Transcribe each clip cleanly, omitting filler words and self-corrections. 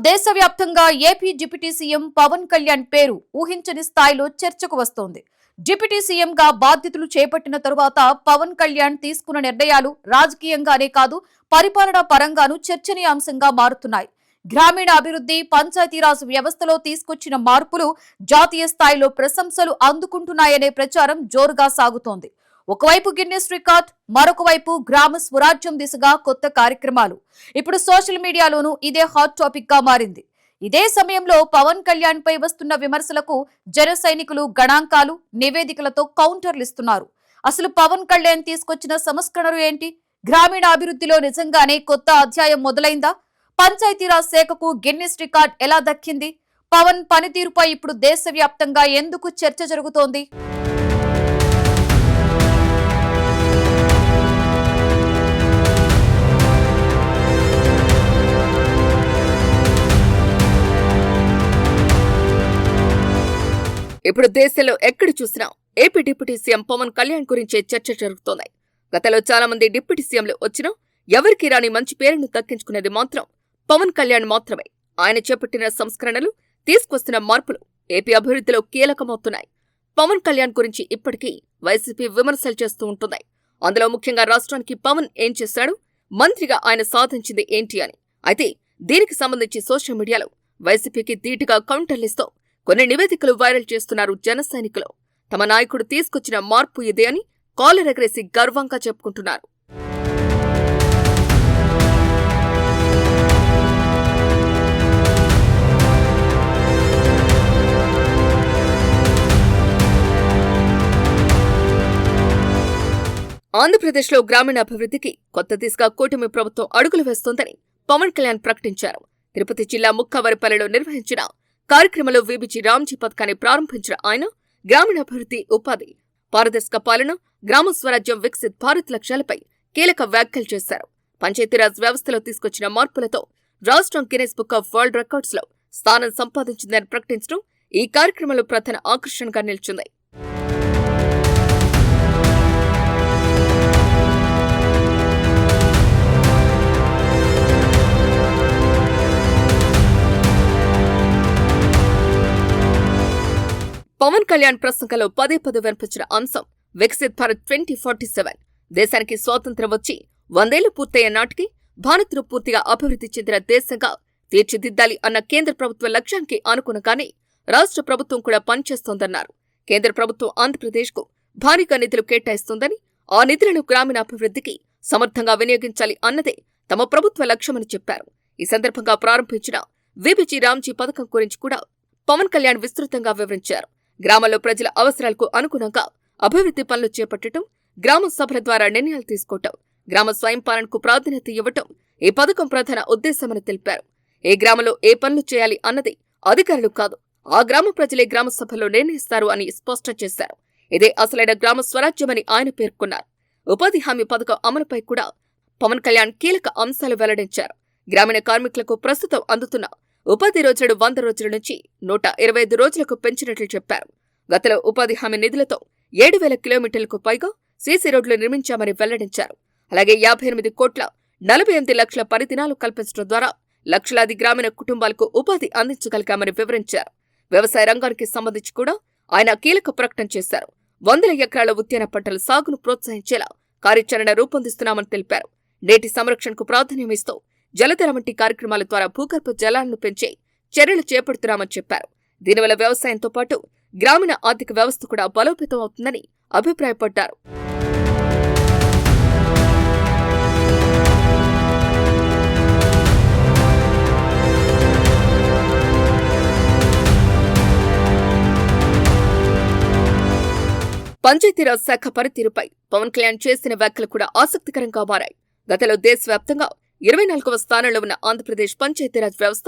దేశవ్యాప్తంగా AP deputy CM Pawan Kalyan పేరు ఊహించని స్థాయిలో చర్చకు వస్తోంది. డిప్యూటీ సీఎంగా బాధ్యతలు చేపట్టిన తరువాత పవన్ కళ్యాణ్ తీసుకున్న నిర్ణయాలు రాజకీయంగానే కాదు, పరిపాలనా పరంగానూ చర్చనీయాంశంగా మారుతున్నాయి. గ్రామీణ అభివృద్ధి, పంచాయతీరాజ్ వ్యవస్థలో తీసుకొచ్చిన మార్పులు జాతీయ స్థాయిలో ప్రశంసలు అందుకుంటున్నాయనే ప్రచారం జోరుగా సాగుతోంది. ఒకవైపు గిన్నెస్ రికార్డ్, మరొక వైపు గ్రామ స్వరాజ్యం దిశగా కొత్త కార్యక్రమాలు. ఇప్పుడు సోషల్ మీడియాలోనూ ఇదే హాట్ టాపిక్ గా మారింది. ఇదే సమయంలో పవన్ కళ్యాణ్ పై వస్తున్న విమర్శలకు జన సైనికులు గణాంకాలు, నివేదికలతో కౌంటర్లు ఇస్తున్నారు. అసలు పవన్ కళ్యాణ్ తీసుకొచ్చిన సంస్కరణలు ఏంటి? గ్రామీణ అభివృద్ధిలో నిజంగానే కొత్త అధ్యాయం మొదలైందా? పంచాయతీరాజ్ శాఖకు గిన్నెస్ రికార్డ్ ఎలా దక్కింది? పవన్ పనితీరుపై ఇప్పుడు దేశవ్యాప్తంగా ఎందుకు చర్చ జరుగుతోంది? ఇప్పుడు దేశంలో ఎక్కడ చూసినా AP deputy CM Pawan Kalyan గురించే చర్చ జరుగుతోంది. గతంలో చాలా మంది డిప్యూటీ సీఎంలు వచ్చినా ఎవరికి రాని మంచి పేరును దక్కించుకునేది మాత్రం పవన్ కళ్యాణ్ మాత్రమే. ఆయన చేపట్టిన సంస్కరణలు, తీసుకొస్తున్న మార్పులు ఏపీ అభివృద్ధిలో కీలకమవుతున్నాయి. పవన్ కళ్యాణ్ గురించి ఇప్పటికీ వైసీపీ విమర్శలు చేస్తూ ఉంటుంది. అందులో ముఖ్యంగా రాష్ట్రానికి పవన్ ఏం చేశాడు, మంత్రిగా ఆయన సాధించింది ఏంటి అని. అయితే దీనికి సంబంధించి సోషల్ మీడియాలో వైసీపీకి ధీటుగా కౌంటర్లిస్తూ కొన్ని నివేదికలు వైరల్ చేస్తున్నారు జన సైనికులు. తమ నాయకుడు తీసుకొచ్చిన మార్పు ఇదే అని కాలరెగరేసి గర్వంగా చెప్పుకుంటున్నారు. ఆంధ్రప్రదేశ్లో గ్రామీణాభివృద్ధికి కొత్త దిశగా కూటమి ప్రభుత్వం అడుగులు వేస్తోందని పవన్ కళ్యాణ్ ప్రకటించారు. తిరుపతి జిల్లా ముక్కవరపల్లిలో నిర్వహించిన కార్యక్రమంలో వీబీజీ రామ్జీ పథకాన్ని ప్రారంభించిన ఆయన గ్రామీణాభివృద్ధి, ఉపాధి, పారదర్శక పాలన, గ్రామ స్వరాజ్యం, వికసిత్ భారత్ లక్ష్యాలపై కీలక వ్యాఖ్యలు చేశారు. పంచాయతీరాజ్ వ్యవస్థలో తీసుకొచ్చిన మార్పులతో రాష్ట్రం Guinness book of world records లో స్థానం సంపాదించిందని ప్రకటించడం ఈ కార్యక్రమంలో ప్రధాన ఆకర్షణగా నిలిచింది. పవన్ కళ్యాణ్ ప్రసంగంలో పదే పదే వినిపించిన అంశం వికసిత్ భారత్ 2047. దేశానికి స్వాతంత్ర్యం వచ్చి 100 ఏళ్లు పూర్తయ్యే నాటికి భారత్ను పూర్తిగా అభివృద్ధి చెందిన దేశంగా తీర్చిదిద్దాలి అన్న కేంద్ర ప్రభుత్వ లక్ష్యానికి అనుగుణంగానే రాష్ట్ర ప్రభుత్వం కూడా పనిచేస్తోందన్నారు. కేంద్ర ప్రభుత్వం ఆంధ్రప్రదేశ్కు భారీగా నిధులు కేటాయిస్తోందని, ఆ నిధులను గ్రామీణాభివృద్ధికి సమర్థంగా వినియోగించాలి అన్నదే తమ ప్రభుత్వ లక్ష్యమని చెప్పారు. ఈ సందర్భంగా ప్రారంభించిన వీబీజీ రామ్జీ పథకం గురించి కూడా పవన్ కళ్యాణ్ విస్తృతంగా వివరించారు. గ్రామాల్లో ప్రజల అవసరాలకు అనుగుణంగా అభివృద్ధి పనులు చేపట్టడం, గ్రామ సభల ద్వారా నిర్ణయాలు తీసుకోవటం, గ్రామ స్వయం పాలనకు ప్రాధాన్యత ఇవ్వటం ఈ పథకం ప్రధాన ఉద్దేశమని తెలిపారు. ఏ గ్రామంలో ఏ పనులు చేయాలి అన్నది అధికారులు కాదు, ఆ గ్రామ ప్రజలే గ్రామ సభల్లో నిర్ణయిస్తారు అని స్పష్టం చేశారు. ఇదే అసలైన గ్రామ స్వరాజ్యమని ఆయన పేర్కొన్నారు. ఉపాధి హామీ పథకం అమలుపై కూడా పవన్ కళ్యాణ్ కీలక అంశాలు వెల్లడించారు. గ్రామీణ కార్మికులకు ప్రస్తుతం అందుతున్న ఉపాధి రోజులను 100 రోజుల నుంచి 125 రోజులకు పెంచినట్లు చెప్పారు. గతంలో ఉపాధి హామీ నిధులతో 7,000 కిలోమీటర్లకు పైగా సీసీ రోడ్లు నిర్మించామని వెల్లడించారు. అలాగే 58 కోట్ల 48 లక్షల పరిదినాలు కల్పించడం ద్వారా లక్షలాది గ్రామీణ కుటుంబాలకు ఉపాధి అందించగలిగామని వివరించారు. వ్యవసాయ రంగానికి సంబంధించి కూడా ఆయన కీలక ప్రకటన చేశారు. 100 ఎకరాల ఉద్యాన పంటల సాగును ప్రోత్సహించేలా కార్యాచరణ రూపొందిస్తున్నామని తెలిపారు. నేటి సంరక్షణకు ప్రాధాన్యమిస్తూ జలధర వంటి కార్యక్రమాల ద్వారా భూగర్భ జలాలను పెంచే చర్యలు చేపడుతున్నామని చెప్పారు. దీనివల్ల వ్యవసాయంతో పాటు గ్రామీణ ఆర్థిక వ్యవస్థ కూడా బలోపేతం అవుతుందని అభిప్రాయపడ్డారు. పంచాయతీరాజ్ శాఖ పనితీరుపై పవన్ కళ్యాణ్ చేసిన వ్యాఖ్యలు కూడా ఆసక్తికరంగా మారాయి. గతంలో దేశవ్యాప్తంగా 24వ స్థానంలో ఉన్న ఆంధ్రప్రదేశ్ పంచాయతీరాజ్ వ్యవస్థ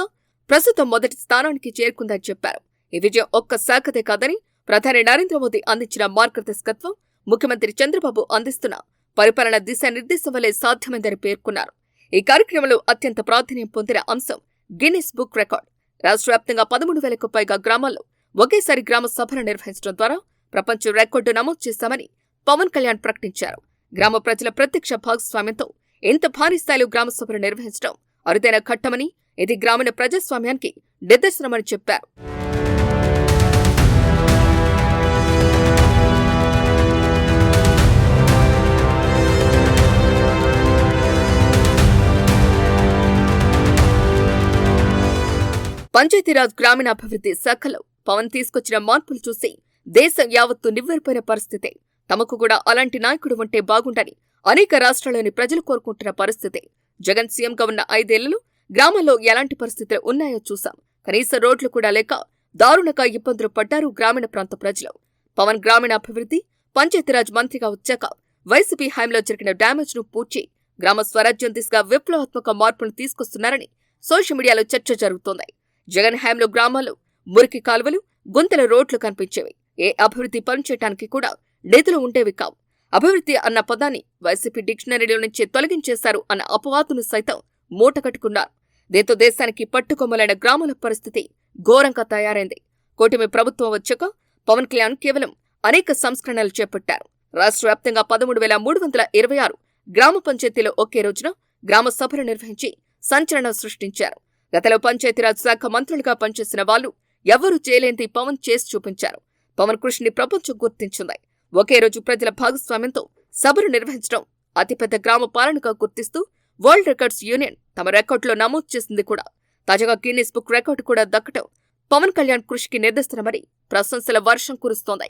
ప్రస్తుతం మొదటి స్థానానికి చేరుకుందని చెప్పారు. ఈ విజయం ఒక్క శాఖదే కాదని, ప్రధాని నరేంద్ర మోదీ అందించిన మార్గదర్శకత్వం, ముఖ్యమంత్రి చంద్రబాబు అందిస్తున్న పరిపాలన దిశానిర్దేశం వల్లే సాధ్యమైందని పేర్కొన్నారు. ఈ కార్యక్రమంలో అత్యంత ప్రాధాన్యం పొందిన అంశం గిన్నెస్ బుక్ రికార్డ్. రాష్ట్ర వ్యాప్తంగా 13,000కు పైగా గ్రామాల్లో ఒకేసారి గ్రామ సభలు నిర్వహించడం ద్వారా ప్రపంచ రికార్డు నమోదు చేశామని పవన్ కళ్యాణ్ ప్రకటించారు. గ్రామ ప్రజల ప్రత్యక్ష భాగస్వామ్యంతో ఇంత భారీ స్థాయిలో గ్రామ సభలు నిర్వహించడం అరుదైన ఘట్టమని, ఇది గ్రామీణ ప్రజాస్వామ్యానికి నిదర్శనమని చెప్పారు. పంచాయతీరాజ్ గ్రామీణాభివృద్ధి శాఖలో పవన్ తీసుకొచ్చిన మార్పులు చూసి దేశం యావత్తు నివ్వెరపోయిన పరిస్థితి. తమకు కూడా అలాంటి నాయకుడు ఉంటే బాగుండని అనేక రాష్ట్రాల్లోని ప్రజలు కోరుకుంటున్న పరిస్థితి. జగన్ సీఎంగా ఉన్న 5 ఏళ్లలో గ్రామాల్లో ఎలాంటి పరిస్థితులు ఉన్నాయో చూశాం. కనీస రోడ్లు కూడా లేక దారుణంగా ఇబ్బందులు పడ్డారు గ్రామీణ ప్రాంత ప్రజలు. పవన్ గ్రామీణాభివృద్ధి, పంచాయతీరాజ్ మంత్రిగా వచ్చాక వైసీపీ హయాంలో జరిగిన డ్యామేజ్ ను పూడ్చి గ్రామ స్వరాజ్యం దిశగా విప్లవాత్మక మార్పులు తీసుకొస్తున్నారని సోషల్ మీడియాలో చర్చ జరుగుతోంది. జగన్ హయాంలో గ్రామాల్లో మురికి కాలువలు, గుంతల రోడ్లు కనిపించేవి. ఏ అభివృద్ధి పనిచేయటానికి కూడా నిధులు ఉండేవి కావు. అభివృద్ధి అన్న పదాన్ని వైసీపీ డిక్షనరీలో నుంచి తొలగించేశారు అన్న అపవాదును సైతం మూటకట్టుకున్నారు. దీంతో దేశానికి పట్టుకొమ్మలైన గ్రామాల పరిస్థితి ఘోరంగా తయారైంది. కూటమి ప్రభుత్వం వచ్చాక పవన్ కళ్యాణ్ కేవలం అనేక సంస్కరణలు చేపట్టారు. రాష్ట్ర వ్యాప్తంగా 13,326 గ్రామ పంచాయతీలో ఒకే రోజున గ్రామ సభలు నిర్వహించి సంచలనం సృష్టించారు. గతంలో పంచాయతీరాజ్ శాఖ మంత్రులుగా పనిచేసిన వాళ్లు ఎవ్వరూ చేయలేంది పవన్ చేసి చూపించారు. పవన్ కృషిని ప్రపంచం గుర్తించింది. ఒకే రోజు ప్రజల భాగస్వామ్యంతో సభలు నిర్వహించడం అతిపెద్ద గ్రామ పాలనగా గుర్తిస్తూ వరల్డ్ రికార్డ్స్ యూనియన్ తమ రికార్డులో నమోదు చేసింది కూడా. తాజాగా గిన్నీస్ బుక్ రికార్డు కూడా దక్కడం పవన్ కళ్యాణ్ కృషికి నిదర్శనమని ప్రశంసల వర్షం కురుస్తోంది.